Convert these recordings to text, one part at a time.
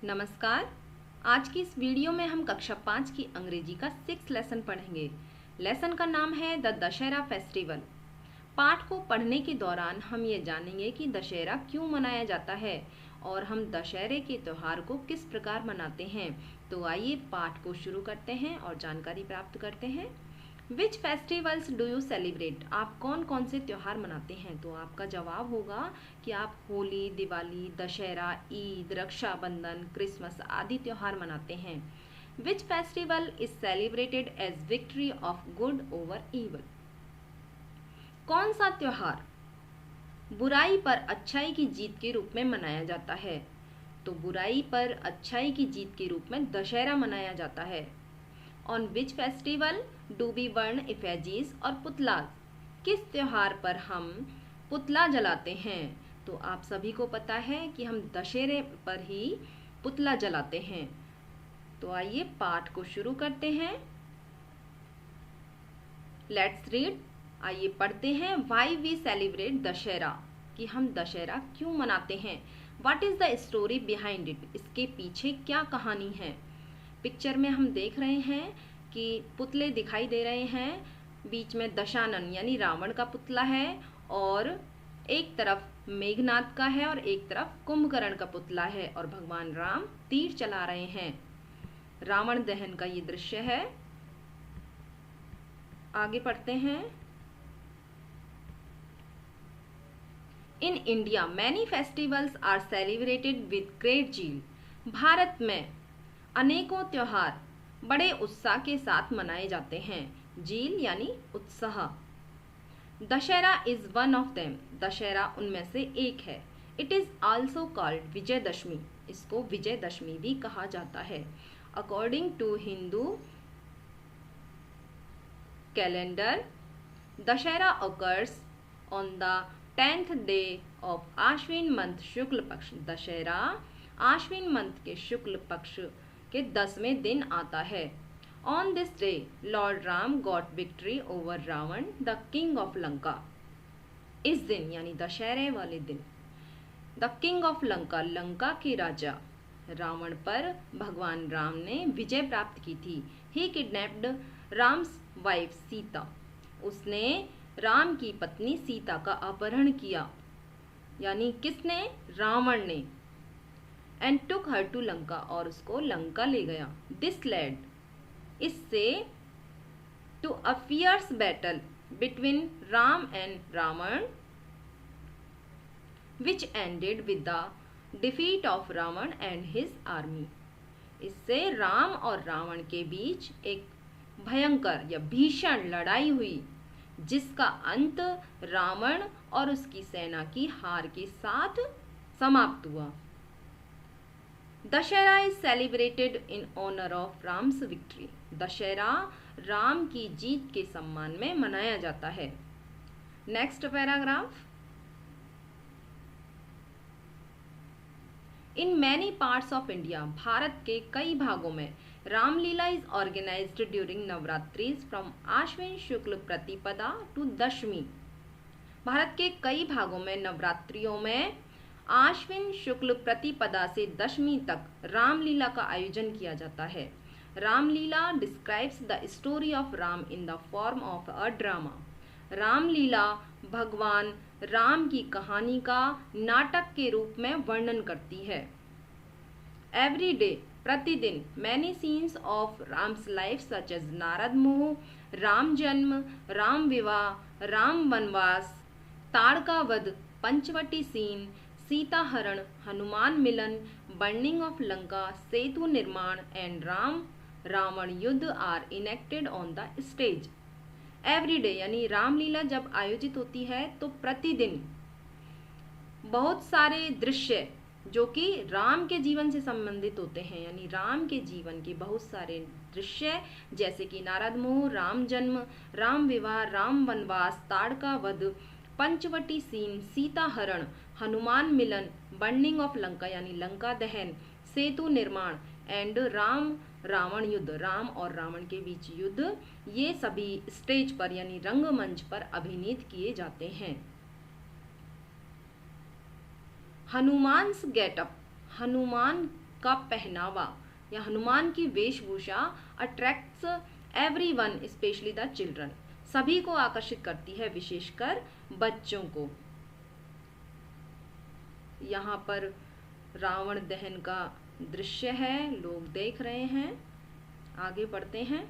नमस्कार। आज की इस वीडियो में हम कक्षा 5 की अंग्रेजी का 6 लेसन पढ़ेंगे। लेसन का नाम है द दशहरा फेस्टिवल। पाठ को पढ़ने के दौरान हम ये जानेंगे कि दशहरा क्यों मनाया जाता है और हम दशहरे के त्यौहार को किस प्रकार मनाते हैं। तो आइए पाठ को शुरू करते हैं और जानकारी प्राप्त करते हैं। विच फेस्टिवल्स डू यू सेलिब्रेट? आप कौन कौन से त्यौहार मनाते हैं? तो आपका जवाब होगा कि आप होली, दिवाली, दशहरा, ईद, रक्षाबंधन, क्रिसमस आदि त्यौहार मनाते हैं। Which festival is celebrated as victory of good over evil? कौन सा त्यौहार बुराई पर अच्छाई की जीत के रूप में मनाया जाता है? तो बुराई पर अच्छाई की जीत के रूप में दशहरा मनाया जाता है। On which festival do we burn effigies और पुतला? किस त्योहार पर हम पुतला जलाते हैं? तो आप सभी को पता है कि हम दशहरे पर ही पुतला जलाते हैं। तो आइए पाठ को शुरू करते हैं। Let's read. आइए पढ़ते हैं। वाई वी सेलिब्रेट दशहरा, कि हम दशहरा क्यों मनाते हैं। What is the story behind it, इसके पीछे क्या कहानी है। पिक्चर में हम देख रहे हैं कि पुतले दिखाई दे रहे हैं। बीच में दशानन यानी रावण का पुतला है और एक तरफ मेघनाद का है और एक तरफ कुंभकर्ण का पुतला है और भगवान राम तीर चला रहे हैं। रावण दहन का ये दृश्य है। आगे पढ़ते हैं। In India many festivals are celebrated with great zeal. Bharat में अनेकों त्योहार बड़े उत्साह के साथ मनाए जाते हैं। जील यानी उत्साह। Dussehra is one of them, Dussehra उनमें से एक है। It is also called Vijayadashami, इसको विजयदशमी भी कहा जाता है। According to Hindu calendar, Dussehra occurs on the 10th day of Ashwin month Shukla Paksha. Dussehra Ashwin month के शुक्ल पक्ष के 10वें दिन आता है। On this day lord Ram got victory over Ravan the king of Lanka. इस दिन यानी दशहरे वाले दिन the king of Lanka, Lanka के राजा रावण पर भगवान राम ने विजय प्राप्त की थी। ही किडनैप्ड राम्स वाइफ सीता, उसने राम की पत्नी सीता का अपहरण किया। यानी किसने? रावण ने। And took her to Lanka, और उसको लंका ले गया। दिस लेड, इससे to a fierce battle between Ram and Ravan which ended with the defeat of Ravan and his army. इससे राम और रावण के बीच एक भयंकर या भीषण लड़ाई हुई जिसका अंत रावण और उसकी सेना की हार के साथ समाप्त हुआ। Dussehra is celebrated in honour of Ram's victory. Dussehra Ram की जीत के सम्मान में मनाया जाता है। Next paragraph. In many parts of India, Bharat के कई भागों में Ramlila is organised during Navratris from Ashwin Shukla Pratipada to दशमी। भारत के कई भागों में नवरात्रियों में आश्विन शुक्ल प्रतिपदा से दशमी तक रामलीला का आयोजन किया जाता है। Ramlila describes the story of Ram in the form of a drama. Ramlila भगवान राम की कहानी का नाटक के रूप में वर्णन करती है। एवरी डे, प्रतिदिन, many scenes of Ram's life such as Narad मोह, राम जन्म, राम विवाह, राम वनवास, ताड़का वध, पंचवटी सीन, सीता हरण, हनुमान मिलन, बर्निंग ऑफ लंका, सेतु निर्माण एंड राम रावण युद्ध are enacted on the stage. Every day यानी रामलीला जब आयोजित होती है तो प्रतिदिन बहुत सारे दृश्य जो कि राम के जीवन से संबंधित होते हैं, यानी राम के जीवन के बहुत सारे दृश्य जैसे कि नारद मोह, राम जन्म, राम विवाह, राम वनवास, ताड़का वध, पंचवटी सीन, सीता हरण, हनुमान मिलन, बर्निंग ऑफ लंका यानी लंका दहन, सेतु निर्माण एंड राम रावण युद्ध, राम और रावण के बीच युद्ध, ये सभी स्टेज पर यानी रंगमंच पर अभिनीत किए जाते हैं। हनुमान्स गेटअप, हनुमान का पहनावा या हनुमान की वेशभूषा attracts everyone specially the children, सभी को आकर्षित करती है, विशेषकर बच्चों को। यहाँ पर रावण दहन का दृश्य है, लोग देख रहे हैं। आगे बढ़ते हैं।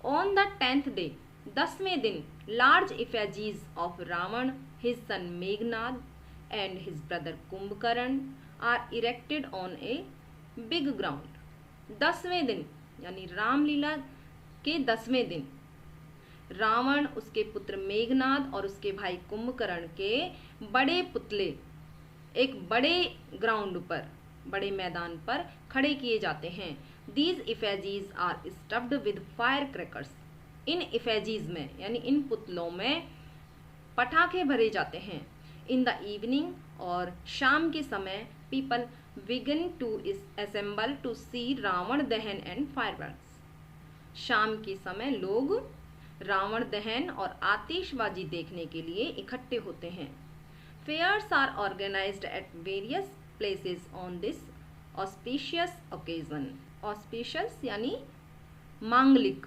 ऑन द 10th डे, 10वें दिन, large effigies of Ravan, his son Meghnad and his brother Kumbhkaran are erected on a big ground. 10वें दिन यानी रामलीला के 10वें दिन रावण, उसके पुत्र मेघनाद और उसके भाई कुंभकर्ण के बड़े पुतले एक बड़े ग्राउंड पर, बड़े मैदान पर खड़े किए जाते हैं। These effigies are stuffed with fire crackers. इन इफेजीज में यानी इन पुतलों में पटाखे भरे जाते हैं। इन द इवनिंग, और शाम के समय, people begin to assemble to see Ravan dahan and fireworks. शाम के समय लोग रावण दहन और आतिशबाजी देखने के लिए इकट्ठे होते हैं। Fairs are organised at various places on this auspicious occasion. Auspicious यानी मांगलिक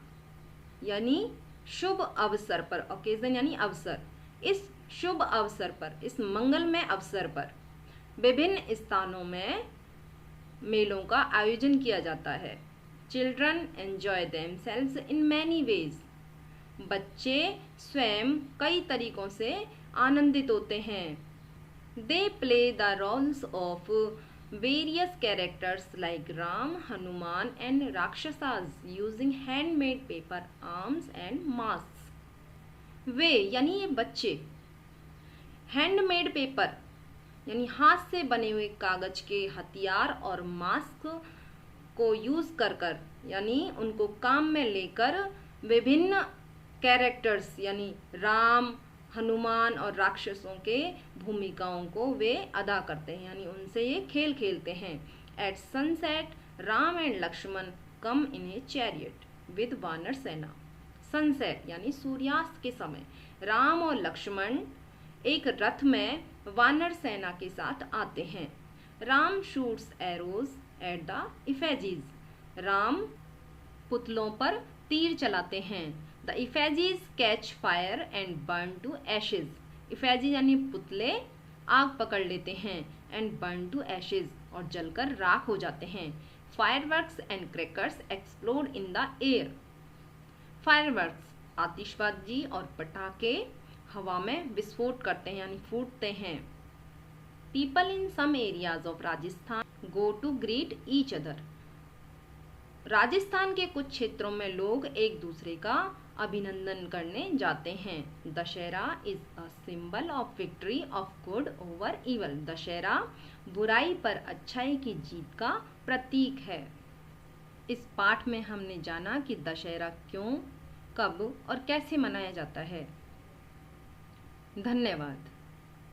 यानी शुभ अवसर पर, ओकेजन यानी अवसर। इस शुभ अवसर पर, इस मंगलमय अवसर पर विभिन्न स्थानों में मेलों का आयोजन किया जाता है। Children enjoy themselves in many ways. बच्चे स्वयं कई तरीकों से आनंदित होते हैं। They play the roles of various characters like Ram, Hanuman and rakshasas using handmade paper, arms and mask. वे यानी ये बच्चे हैंडमेड पेपर यानी हाथ से बने हुए कागज के हथियार और मास्क को यूज कर यानी उनको काम में लेकर विभिन्न कैरेक्टर्स यानी राम, हनुमान और राक्षसों के भूमिकाओं को वे अदा करते हैं, यानी उनसे ये खेल खेलते हैं। At sunset, Ram and Lakshman come in a chariot with vanar sena. Sunset यानी सूर्यास्त के समय राम और लक्ष्मण एक रथ में वानर सेना के साथ आते हैं। Ram shoots arrows at the effigies. Ram पुतलों पर तीर चलाते हैं। The effigies catch fire and burn to ashes. Effigies यानी पुतले आग पकड़ लेते हैं, एंड बर्न टू एशेज और जलकर राख हो जाते हैं। Fireworks and crackers explode in the air. Fireworks आतिशबाजी और पटाखे हवा में विस्फोट करते हैं यानी फूटते हैं। People in some areas of Rajasthan go to greet each other. Rajasthan के कुछ क्षेत्रों में लोग एक दूसरे का अभिनंदन करने जाते हैं। Dussehra is a symbol of victory of good over evil. Dussehra बुराई पर अच्छाई की जीत का प्रतीक है। इस पाठ में हमने जाना कि दशहरा क्यों, कब और कैसे मनाया जाता है। धन्यवाद।